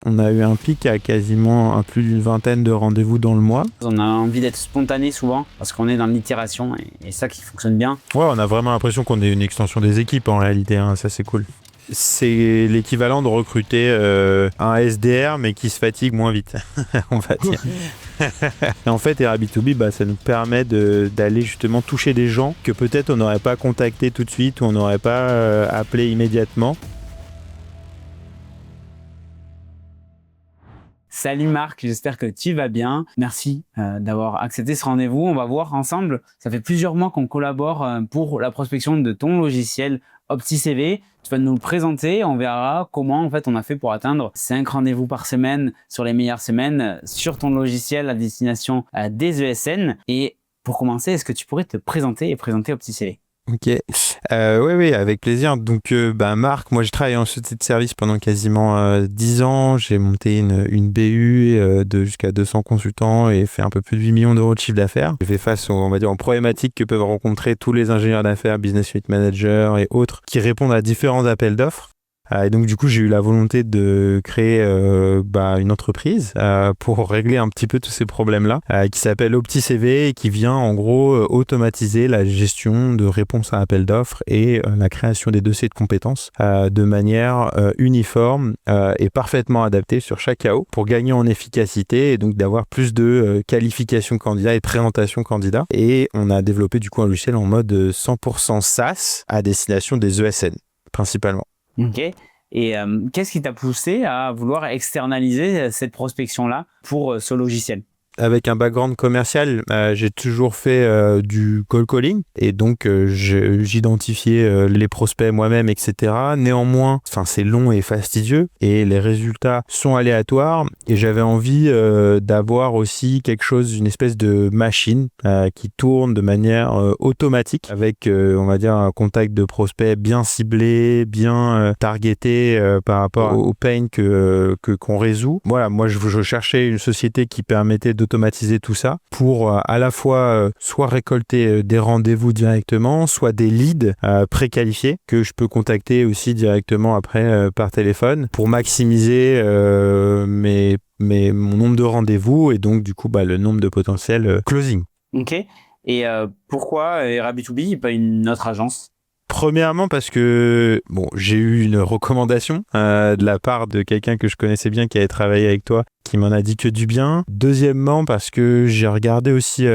On a eu un pic à quasiment plus d'une vingtaine de rendez-vous dans le mois. On a envie d'être spontané souvent parce qu'on est dans l'itération et ça qui fonctionne bien. Ouais, on a vraiment l'impression qu'on est une extension des équipes en réalité, hein, ça c'est cool. C'est l'équivalent de recruter un SDR mais qui se fatigue moins vite, on va dire. En fait, Airbnb, ça nous permet d'aller justement toucher des gens que peut-être on n'aurait pas contactés tout de suite ou on n'aurait pas appelé immédiatement. Salut Marc, j'espère que tu vas bien. Merci d'avoir accepté ce rendez-vous. On va voir ensemble, ça fait plusieurs mois qu'on collabore pour la prospection de ton logiciel OptiCV. Tu vas nous le présenter, on verra comment en fait on a fait pour atteindre 5 rendez-vous par semaine sur les meilleures semaines sur ton logiciel à destination des ESN. Et pour commencer, est-ce que tu pourrais te présenter et présenter OptiCV? Ok, oui, avec plaisir. Donc, Marc, moi, j'ai travaillé en société de service pendant quasiment 10 ans. J'ai monté une BU de jusqu'à 200 consultants et fait un peu plus de 8 millions d'euros de chiffre d'affaires. J'ai fait face, aux problématiques que peuvent rencontrer tous les ingénieurs d'affaires, business unit managers et autres qui répondent à différents appels d'offres. Et donc du coup j'ai eu la volonté de créer une entreprise pour régler un petit peu tous ces problèmes-là, qui s'appelle OptiCV et qui vient en gros automatiser la gestion de réponses à appel d'offres et la création des dossiers de compétences de manière uniforme et parfaitement adaptée sur chaque KO pour gagner en efficacité et donc d'avoir plus de qualification candidat et de présentation candidat. Et on a développé du coup un logiciel en mode 100% SaaS à destination des ESN principalement. Ok. Et qu'est-ce qui t'a poussé à vouloir externaliser cette prospection-là pour ce logiciel? Avec un background commercial, j'ai toujours fait du cold calling et donc j'identifiais les prospects moi-même, etc. Néanmoins, c'est long et fastidieux et les résultats sont aléatoires et j'avais envie d'avoir aussi quelque chose, une espèce de machine qui tourne de manière automatique avec, on va dire, un contact de prospects bien ciblé, bien targeté par rapport aux pains qu'on résout. Voilà, moi je cherchais une société qui permettait d'automatiser tout ça pour à la fois soit récolter des rendez-vous directement, soit des leads préqualifiés que je peux contacter aussi directement après par téléphone pour maximiser mon nombre de rendez-vous et donc du coup le nombre de potentiels closing. Ok. Et pourquoi Airbnb et pas une autre agence? Premièrement parce que j'ai eu une recommandation de la part de quelqu'un que je connaissais bien qui avait travaillé avec toi, qui m'en a dit que du bien. Deuxièmement parce que j'ai regardé aussi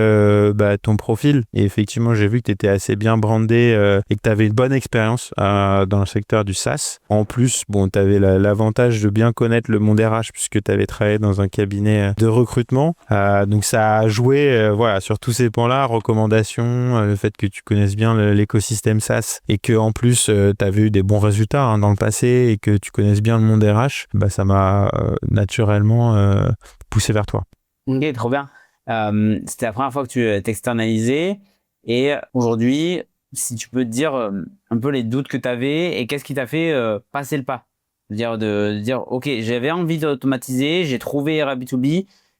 ton profil et effectivement j'ai vu que tu étais assez bien brandé et que tu avais une bonne expérience dans le secteur du SaaS. En plus, tu avais l'avantage de bien connaître le monde RH puisque tu avais travaillé dans un cabinet de recrutement. Donc ça a joué sur tous ces points-là, recommandations, le fait que tu connaisses bien l'écosystème SaaS et que en plus tu avais eu des bons résultats dans le passé et que tu connaisses bien le monde RH, ça m'a naturellement poussé vers toi. Ok, trop bien. C'était la première fois que tu t'externalisais et aujourd'hui, si tu peux te dire un peu les doutes que tu avais et qu'est-ce qui t'a fait passer le pas? De dire, ok, j'avais envie d'automatiser, j'ai trouvé Airbnb,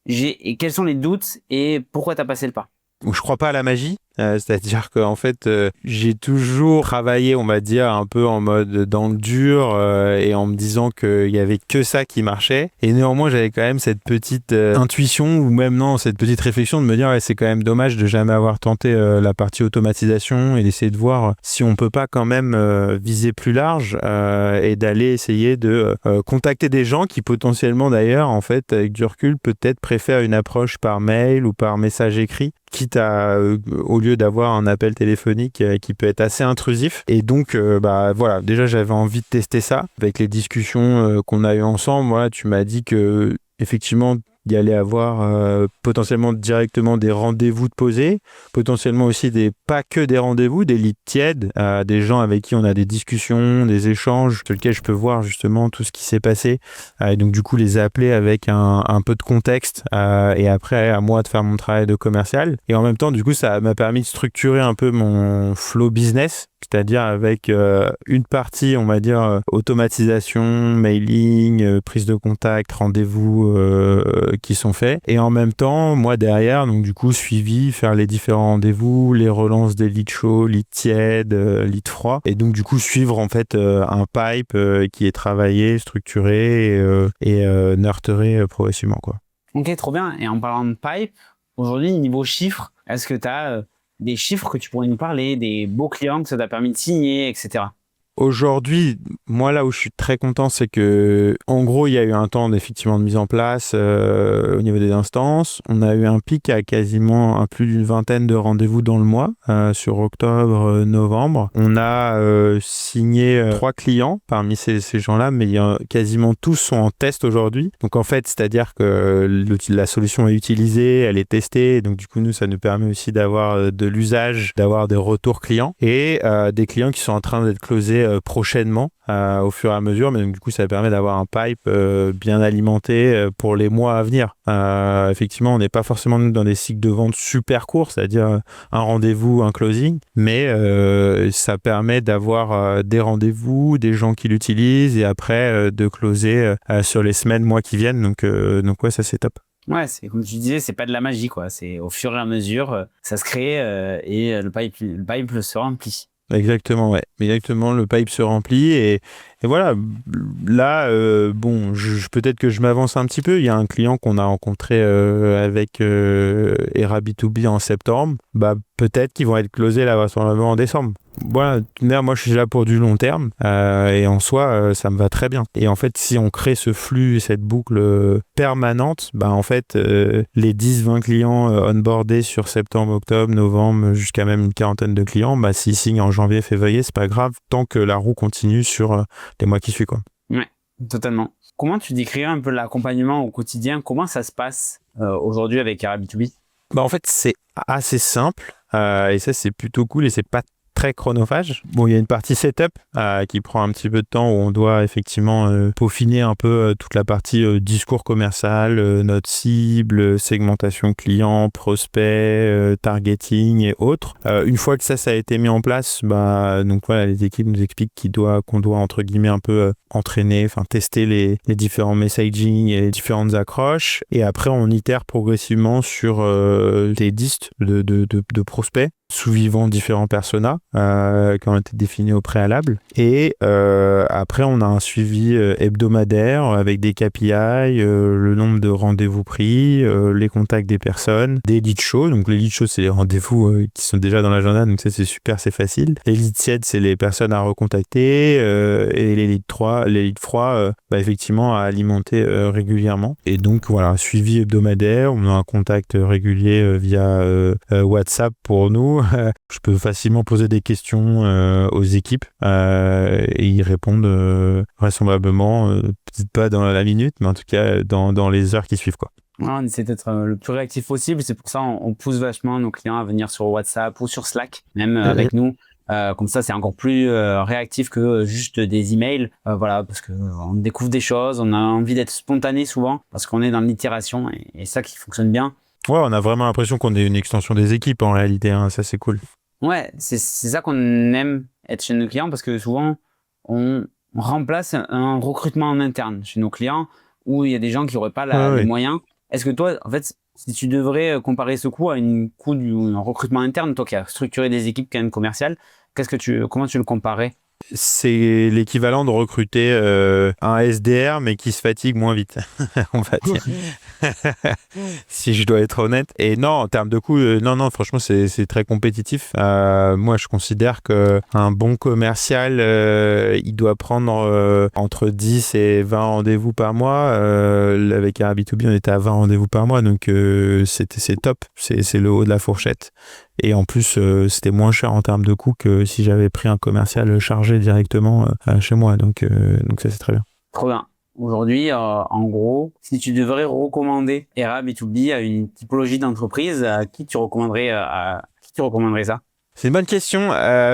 et quels sont les doutes et pourquoi tu as passé le pas? Je crois pas à la magie, c'est-à-dire qu'en fait, j'ai toujours travaillé, on va dire, un peu en mode dans le dur et en me disant qu'il y avait que ça qui marchait. Et néanmoins, j'avais quand même cette petite intuition ou même non, cette petite réflexion de me dire c'est quand même dommage de jamais avoir tenté la partie automatisation et d'essayer de voir si on peut pas quand même viser plus large et d'aller essayer de contacter des gens qui potentiellement d'ailleurs, en fait, avec du recul, peut-être préfèrent une approche par mail ou par message écrit, quitte à, au lieu d'avoir un appel téléphonique qui peut être assez intrusif. Et donc, déjà, j'avais envie de tester ça. Avec les discussions qu'on a eues ensemble, tu m'as dit que effectivement, il y allait avoir potentiellement directement des rendez-vous de poser, potentiellement aussi pas que des rendez-vous, des leads tièdes, des gens avec qui on a des discussions, des échanges sur lesquels je peux voir justement tout ce qui s'est passé. Et donc du coup, les appeler avec un peu de contexte et après à moi de faire mon travail de commercial. Et en même temps, du coup, ça m'a permis de structurer un peu mon flow business c'est-à-dire avec une partie, on va dire, automatisation, mailing, prise de contact, rendez-vous qui sont faits. Et en même temps, moi derrière, donc du coup, suivi, faire les différents rendez-vous, les relances des leads chauds, leads tièdes, leads froids. Et donc du coup, suivre en fait un pipe qui est travaillé, structuré et nurturé progressivement, quoi. Ok, trop bien. Et en parlant de pipe, aujourd'hui, niveau chiffres, est-ce que tu as des chiffres que tu pourrais nous parler, des beaux clients que ça t'a permis de signer, etc. Aujourd'hui, moi là où je suis très content, c'est que en gros, il y a eu un temps effectivement de mise en place au niveau des instances. On a eu un pic à quasiment à plus d'une vingtaine de rendez-vous dans le mois sur octobre, novembre. On a signé 3 clients parmi ces gens-là, mais quasiment tous sont en test aujourd'hui. Donc en fait, c'est-à-dire que la solution est utilisée, elle est testée. Donc du coup, nous, ça nous permet aussi d'avoir de l'usage, d'avoir des retours clients et des clients qui sont en train d'être closés prochainement au fur et à mesure, mais donc, du coup ça permet d'avoir un pipe bien alimenté pour les mois à venir. Effectivement, on n'est pas forcément dans des cycles de vente super courts, c'est-à-dire un rendez-vous, un closing, mais ça permet d'avoir des rendez-vous, des gens qui l'utilisent et après de closer sur les semaines, mois qui viennent, donc ouais, ça c'est top. Ouais, c'est comme tu disais, c'est pas de la magie, quoi. C'est au fur et à mesure, ça se crée et le pipe se remplit. Exactement, ouais. Exactement, le pipe se remplit et voilà. Là, bon, peut-être que je m'avance un petit peu. Il y a un client qu'on a rencontré avec Era B2B en septembre. Bah, peut-être qu'ils vont être closés là vraisemblablement en décembre. Voilà, moi je suis là pour du long terme et en soi ça me va très bien. Et en fait, si on crée ce flux et cette boucle permanente, bah en fait les 10-20 clients onboardés sur septembre, octobre, novembre, jusqu'à même une quarantaine de clients, bah s'ils signent en janvier, février, c'est pas grave tant que la roue continue sur les mois qui suivent, quoi. Ouais, totalement. Comment tu décrirais un peu l'accompagnement au quotidien? Comment ça se passe aujourd'hui avec Ara B2B? Bah en fait, c'est assez simple et ça c'est plutôt cool et c'est pas très chronophage. Bon, il y a une partie setup qui prend un petit peu de temps où on doit effectivement peaufiner un peu toute la partie discours commercial, notre cible, segmentation client, prospect, targeting et autres. Une fois que ça a été mis en place, bah donc voilà, les équipes nous expliquent qu'on doit entre guillemets un peu entraîner, enfin tester les différents messaging et les différentes accroches. Et après, on itère progressivement sur des listes de prospects sous-vivant différents personas qui ont été définis au préalable. Et après, on a un suivi hebdomadaire avec des KPI, le nombre de rendez-vous pris, les contacts des personnes, des leads shows. Donc les leads shows, c'est les rendez-vous qui sont déjà dans l'agenda, donc ça c'est super, c'est facile. Les leads tièdes, c'est les personnes à recontacter et les leads froids, bah, effectivement à alimenter régulièrement. Et donc voilà, suivi hebdomadaire, on a un contact régulier via WhatsApp pour nous. Je peux facilement poser des questions aux équipes et ils répondent vraisemblablement, peut-être pas dans la minute, mais en tout cas dans les heures qui suivent, quoi. Ouais, on essaie d'être le plus réactif possible. C'est pour ça on pousse vachement nos clients à venir sur WhatsApp ou sur Slack, même avec nous. Comme ça, c'est encore plus réactif que juste des emails. Voilà, parce que on découvre des choses, on a envie d'être spontané souvent parce qu'on est dans l'itération et ça qui fonctionne bien. Ouais, on a vraiment l'impression qu'on est une extension des équipes en réalité, hein. Ça c'est cool. Ouais, c'est ça qu'on aime être chez nos clients parce que souvent on remplace un recrutement en interne chez nos clients où il y a des gens qui n'auraient pas les Ouais. moyens. Est-ce que toi, en fait, si tu devrais comparer ce coût à un coût d'un recrutement interne, toi qui as structuré des équipes quand même commerciales, comment tu le comparais? C'est l'équivalent de recruter un SDR mais qui se fatigue moins vite, on va dire. Si je dois être honnête. Et non, en termes de coût, non, franchement, c'est très compétitif. Moi, je considère qu'un bon commercial, il doit prendre entre 10 et 20 rendez-vous par mois. Avec un B2B, on était à 20 rendez-vous par mois, donc c'est top. C'est le haut de la fourchette. Et en plus, c'était moins cher en termes de coût que si j'avais pris un commercial chargé directement chez moi. Donc ça, c'est très bien. Trop bien. Aujourd'hui, en gros, si tu devrais recommander Era B2B à une typologie d'entreprise, à qui tu recommanderais ça? C'est une bonne question.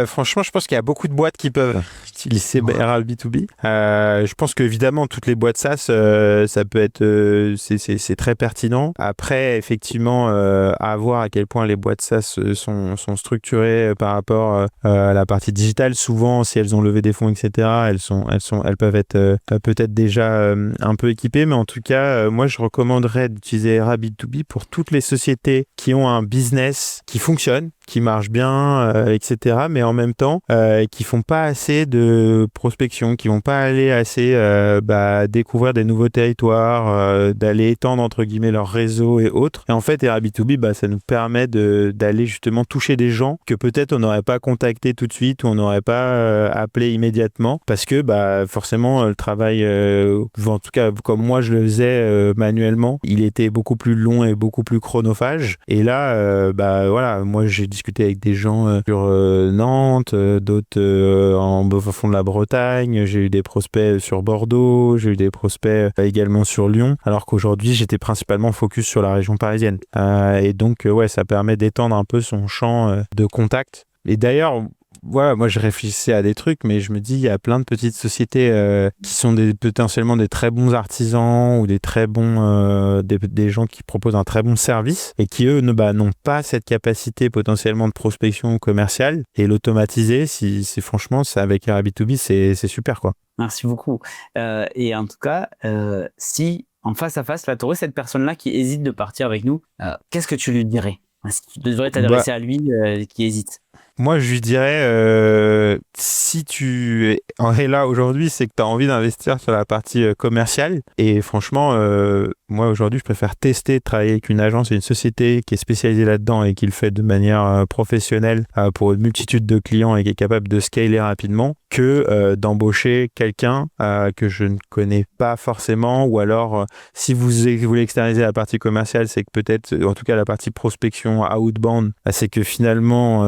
Franchement, je pense qu'il y a beaucoup de boîtes qui peuvent utiliser Airbnb2B. Je pense qu'évidemment, toutes les boîtes SaaS, ça peut être, c'est très pertinent. Après, effectivement, à voir à quel point les boîtes SaaS sont structurées par rapport à la partie digitale. Souvent, si elles ont levé des fonds, etc., elles peuvent être peut-être déjà un peu équipées. Mais en tout cas, moi, je recommanderais d'utiliser Airbnb2B pour toutes les sociétés qui ont un business qui fonctionne, qui marchent bien, etc. Mais en même temps, qui font pas assez de prospection, qui vont pas aller assez découvrir des nouveaux territoires, d'aller étendre entre guillemets leur réseau et autres. Et en fait, Airbnb, ça nous permet d'aller justement toucher des gens que peut-être on n'aurait pas contacté tout de suite ou on n'aurait pas appelé immédiatement parce que forcément le travail, en tout cas comme moi je le faisais manuellement, il était beaucoup plus long et beaucoup plus chronophage. Et là, voilà, moi j'ai discuté avec des gens sur Nantes, d'autres au fond de la Bretagne, j'ai eu des prospects sur Bordeaux, j'ai eu des prospects également sur Lyon, alors qu'aujourd'hui j'étais principalement focus sur la région parisienne. Et donc ouais, ça permet d'étendre un peu son champ de contact. Et d'ailleurs, voilà, moi je réfléchissais à des trucs, mais je me dis il y a plein de petites sociétés qui sont potentiellement des très bons artisans ou des très bons des gens qui proposent un très bon service et qui eux n'ont pas cette capacité potentiellement de prospection commerciale, et l'automatiser, si franchement c'est avec Airbnb, c'est super quoi. Merci beaucoup. Et en tout cas, si en face à face, là, tu aurais cette personne-là qui hésite de partir avec nous, qu'est-ce que tu lui dirais? Tu devrais t'adresser à lui qui hésite. Moi, je lui dirais, si tu es là aujourd'hui, c'est que tu as envie d'investir sur la partie commerciale. Et franchement, moi, aujourd'hui, je préfère tester de travailler avec une agence et une société qui est spécialisée là-dedans et qui le fait de manière professionnelle pour une multitude de clients et qui est capable de scaler rapidement, que d'embaucher quelqu'un que je ne connais pas forcément. Ou alors, si vous voulez externaliser la partie commerciale, c'est que peut-être, en tout cas la partie prospection outbound, c'est que finalement,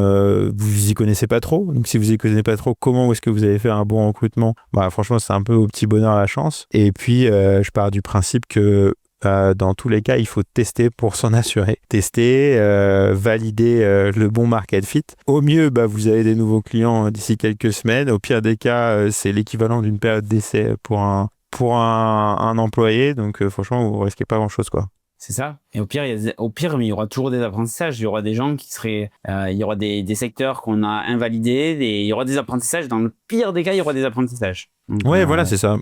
vous y connaissez pas trop. Donc si vous y connaissez pas trop, comment est-ce que vous allez faire un bon recrutement? Franchement, c'est un peu au petit bonheur la chance. Et puis, je pars du principe que dans tous les cas, il faut tester pour s'en assurer. Tester, valider le bon market fit. Au mieux, vous avez des nouveaux clients d'ici quelques semaines. Au pire des cas, c'est l'équivalent d'une période d'essai pour un employé. Donc franchement, vous risquez pas grand-chose, quoi. C'est ça. Et au pire, mais il y aura toujours des apprentissages. Il y aura des gens qui seraient, il y aura des secteurs qu'on a invalidés, et il y aura des apprentissages. Dans le pire des cas, il y aura des apprentissages. Donc, ouais, voilà, c'est ça.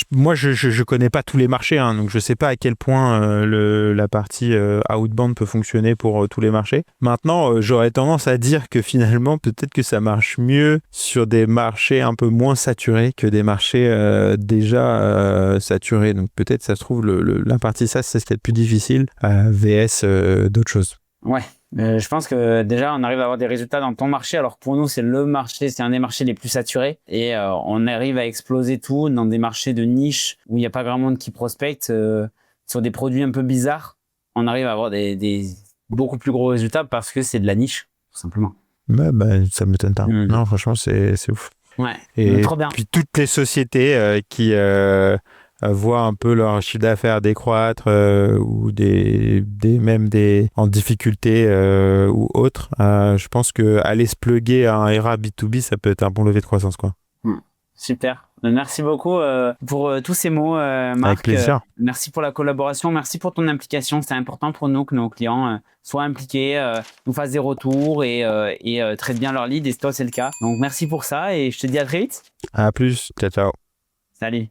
Moi, je connais pas tous les marchés, hein, donc je sais pas à quel point la partie outbound peut fonctionner pour tous les marchés. Maintenant, j'aurais tendance à dire que finalement, peut-être que ça marche mieux sur des marchés un peu moins saturés que des marchés déjà saturés. Donc peut-être, ça se trouve, la partie SaaS, c'est peut-être plus difficile VS d'autres choses. Ouais. Je pense que déjà, on arrive à avoir des résultats dans ton marché. Alors pour nous, c'est un des marchés les plus saturés. Et on arrive à exploser tout dans des marchés de niche où il n'y a pas grand monde qui prospecte sur des produits un peu bizarres. On arrive à avoir des beaucoup plus gros résultats parce que c'est de la niche, tout simplement. Ça m'étonne pas. Non, franchement, c'est ouf. Ouais, et trop bien. Puis toutes les sociétés qui voient un peu leur chiffre d'affaires décroître ou même en difficulté ou autre, je pense que aller se plugger à un Airbnb, ça peut être un bon levier de croissance, quoi. Super. Merci beaucoup pour tous ces mots, Marc. Avec plaisir. Merci pour la collaboration. Merci pour ton implication. C'est important pour nous que nos clients soient impliqués, nous fassent des retours et traitent bien leur lead. Et toi, c'est le cas. Donc, merci pour ça et je te dis à très vite. À plus. Ciao, ciao. Salut.